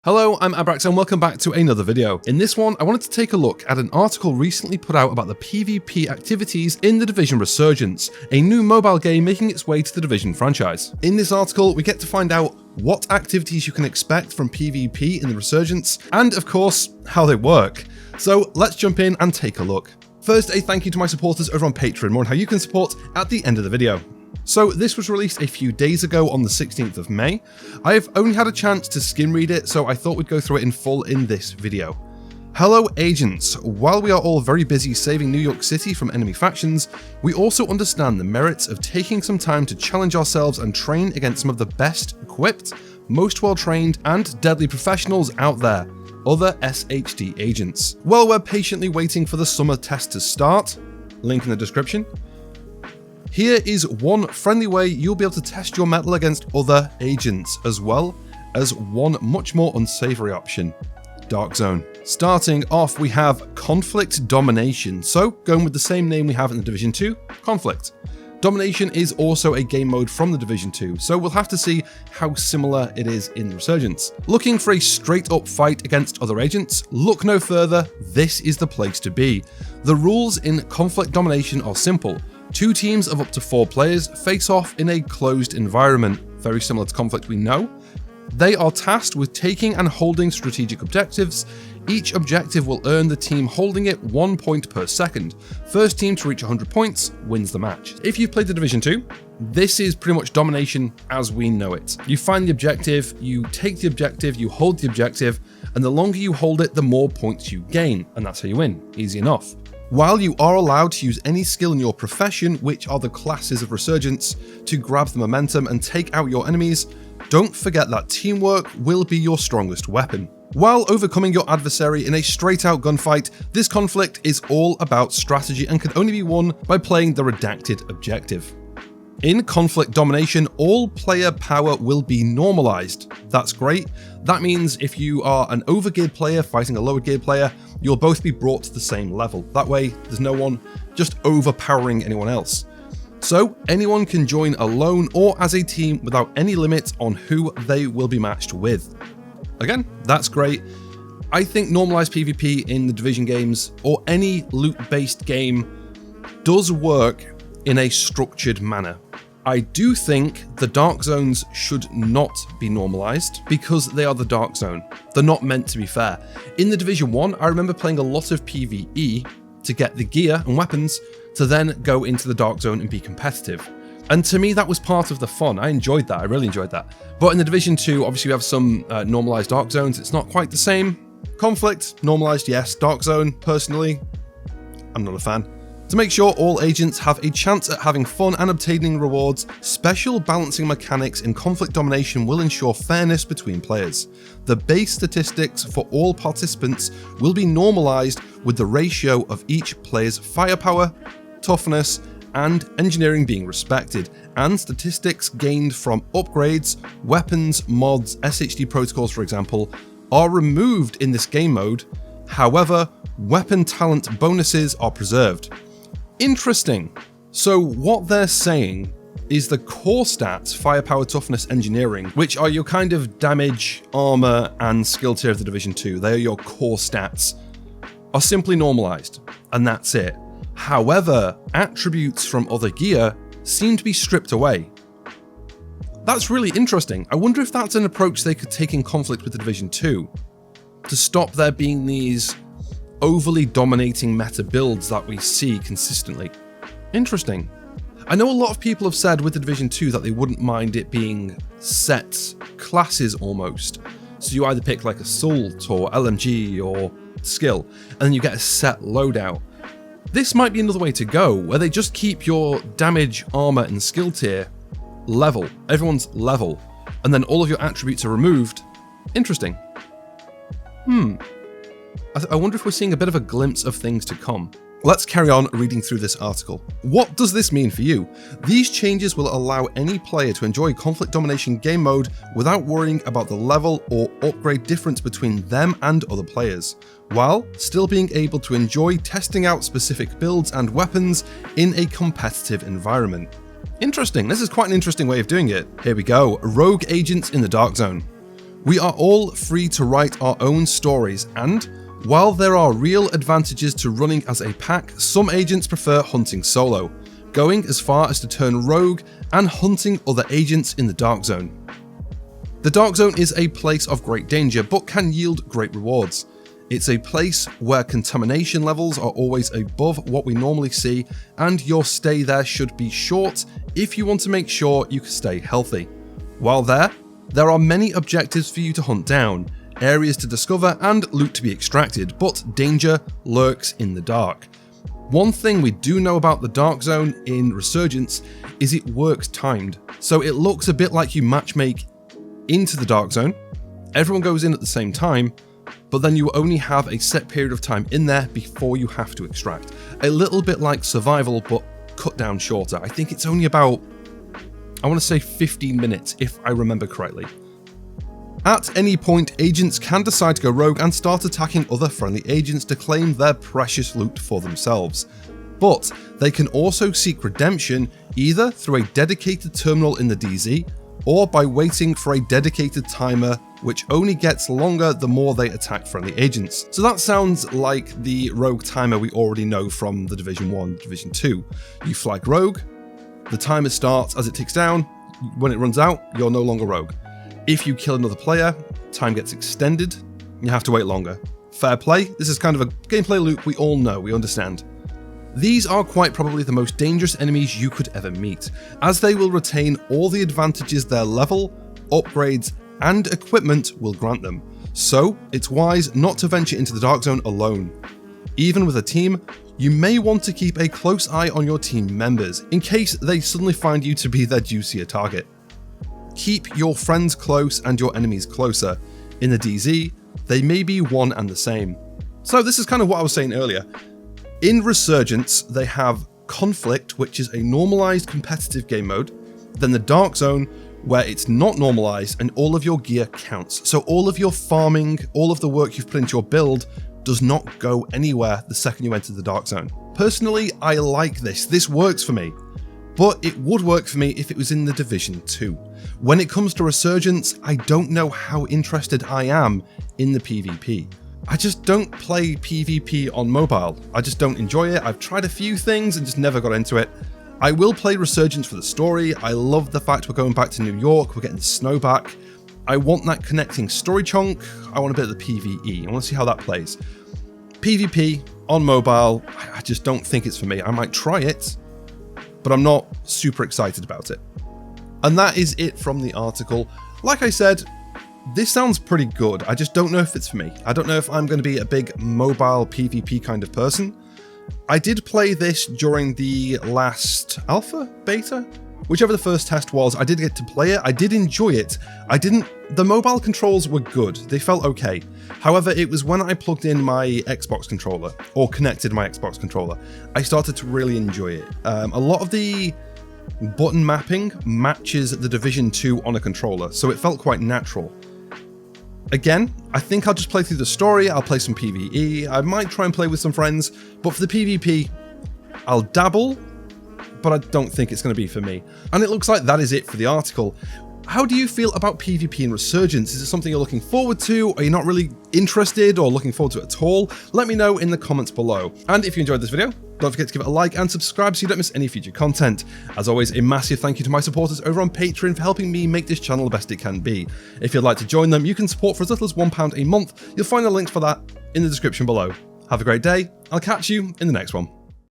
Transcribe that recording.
Hello, I'm Abrax and welcome back to another video. In this one, I wanted to take a look at an article recently put out about the PvP activities in The Division Resurgence, a new mobile game making its way to the Division franchise. In this article, we get to find out what activities you can expect from PvP in the Resurgence, and of course, how they work. So let's jump in and take a look. First, a thank you to my supporters over on Patreon, more on how you can support at the end of the video. So this was released a few days ago on the 16th of May. I've only had a chance to skim read it, so I thought we'd go through it in full in this video. Hello agents, while we are all very busy saving New York City from enemy factions, we also understand the merits of taking some time to challenge ourselves and train against some of the best equipped, most well-trained and deadly professionals out there, other SHD agents. While we're patiently waiting for the summer test to start, link in the description, here is one friendly way you'll be able to test your mettle against other agents, as well as one much more unsavory option, Dark Zone. Starting off, we have Conflict Domination, so going with the same name we have in the Division 2, Conflict. Domination is also a game mode from the Division 2, so we'll have to see how similar it is in Resurgence. Looking for a straight up fight against other agents? Look no further, this is the place to be. The rules in Conflict Domination are simple. 2 teams of up to 4 players face off in a closed environment, very similar to Conflict we know. They are tasked with taking and holding strategic objectives. Each objective will earn the team holding it 1 point per second. First team to reach 100 points wins the match. If you've played the Division 2, this is pretty much Domination as we know it. You find the objective, you take the objective, you hold the objective, and the longer you hold it, the more points you gain, and that's how you win. Easy enough. While you are allowed to use any skill in your profession, which are the classes of Resurgence, to grab the momentum and take out your enemies, don't forget that teamwork will be your strongest weapon. While overcoming your adversary in a straight out gunfight, this conflict is all about strategy and can only be won by playing the redacted objective. In Conflict Domination, all player power will be normalized. That's great. That means if you are an overgeared player fighting a lower geared player, you'll both be brought to the same level. That way, there's no one just overpowering anyone else. So anyone can join alone or as a team without any limit on who they will be matched with. Again, that's great. I think normalized PvP in the Division games or any loot-based game does work in a structured manner. I do think the Dark Zones should not be normalized because they are the Dark Zone. They're not meant to be fair. In the Division 1, I remember playing a lot of PvE to get the gear and weapons to then go into the Dark Zone and be competitive. And to me, that was part of the fun. I enjoyed that. I really enjoyed that. But in the Division 2, obviously we have some normalized Dark Zones. It's not quite the same. Conflict, normalized, yes. Dark Zone, personally, I'm not a fan. To make sure all agents have a chance at having fun and obtaining rewards, special balancing mechanics in Conflict Domination will ensure fairness between players. The base statistics for all participants will be normalized with the ratio of each player's firepower, toughness, and engineering being respected, and statistics gained from upgrades, weapons, mods, SHD protocols for example, are removed in this game mode. However, weapon talent bonuses are preserved. Interesting. So what they're saying is the core stats, firepower, toughness, engineering, which are your kind of damage, armor, and skill tier of the Division 2, they are your core stats, are simply normalized, and that's it. However, attributes from other gear seem to be stripped away. That's really interesting. I wonder if that's an approach they could take in Conflict with the Division 2, to stop there being these overly dominating meta builds that we see consistently. Interesting. I know a lot of people have said with the Division 2 that they wouldn't mind it being set classes almost. So you either pick like Assault or LMG or Skill, and then you get a set loadout. This might be another way to go, where they just keep your damage, armor, and skill tier level. Everyone's level, and then all of your attributes are removed. Interesting. I wonder if we're seeing a bit of a glimpse of things to come. Let's carry on reading through this article. What does this mean for you? These changes will allow any player to enjoy Conflict Domination game mode without worrying about the level or upgrade difference between them and other players, while still being able to enjoy testing out specific builds and weapons in a competitive environment. Interesting, this is quite an interesting way of doing it. Here we go, Rogue Agents in the Dark Zone. We are all free to write our own stories, and while there are real advantages to running as a pack, some agents prefer hunting solo, going as far as to turn rogue and hunting other agents in the Dark Zone. The Dark Zone is a place of great danger, but can yield great rewards. It's a place where contamination levels are always above what we normally see, and your stay there should be short if you want to make sure you can stay healthy. While there are many objectives for you to hunt down, areas to discover and loot to be extracted, but danger lurks in the dark. One thing we do know about the Dark Zone in Resurgence is it works timed, so it looks a bit like you matchmake into the Dark Zone, everyone goes in at the same time, but then you only have a set period of time in there before you have to extract. A little bit like survival, but cut down shorter. I think it's only about, I want to say 15 minutes if I remember correctly. At any point, agents can decide to go rogue and start attacking other friendly agents to claim their precious loot for themselves. But they can also seek redemption either through a dedicated terminal in the DZ, or by waiting for a dedicated timer which only gets longer the more they attack friendly agents. So that sounds like the rogue timer we already know from the Division 1, Division 2. You flag rogue, the timer starts as it ticks down, when it runs out, you're no longer rogue. If you kill another player, time gets extended, you have to wait longer. Fair play, this is kind of a gameplay loop we all know, we understand. These are quite probably the most dangerous enemies you could ever meet, as they will retain all the advantages their level, upgrades, and equipment will grant them. So it's wise not to venture into the Dark Zone alone. Even with a team, you may want to keep a close eye on your team members in case they suddenly find you to be their juicier target. Keep your friends close and your enemies closer. In the DZ, they may be one and the same. So this is kind of what I was saying earlier. In Resurgence, they have Conflict, which is a normalized competitive game mode, then the Dark Zone, where it's not normalized and all of your gear counts. So all of your farming, all of the work you've put into your build does not go anywhere the second you enter the Dark Zone. Personally, I like this. This works for me. But it would work for me if it was in the Division 2. When it comes to Resurgence, I don't know how interested I am in the PvP. I just don't play PvP on mobile. I just don't enjoy it. I've tried a few things and just never got into it. I will play Resurgence for the story. I love the fact we're going back to New York, we're getting the snow back. I want that connecting story chunk. I want a bit of the PvE. I want to see how that plays. PvP on mobile, I just don't think it's for me. I might try it, but I'm not super excited about it. And that is it from the article. Like I said, this sounds pretty good. I just don't know if it's for me. I don't know if I'm going to be a big mobile PvP kind of person. I did play this during the last alpha, beta, whichever the first test was. I did get to play it. I did enjoy it. The mobile controls were good. They felt okay. However, it was when I plugged in my Xbox controller or connected my Xbox controller, I started to really enjoy it. A lot of the button mapping matches the Division 2 on a controller, so it felt quite natural. Again, I think I'll just play through the story, I'll play some PvE, I might try and play with some friends, but for the PvP, I'll dabble, but I don't think it's going to be for me. And it looks like that is it for the article. How do you feel about PvP in Resurgence? Is it something you're looking forward to? Are you not really interested or looking forward to it at all? Let me know in the comments below. And if you enjoyed this video, don't forget to give it a like and subscribe so you don't miss any future content. As always, a massive thank you to my supporters over on Patreon for helping me make this channel the best it can be. If you'd like to join them, you can support for as little as £1 a month. You'll find the links for that in the description below. Have a great day. I'll catch you in the next one.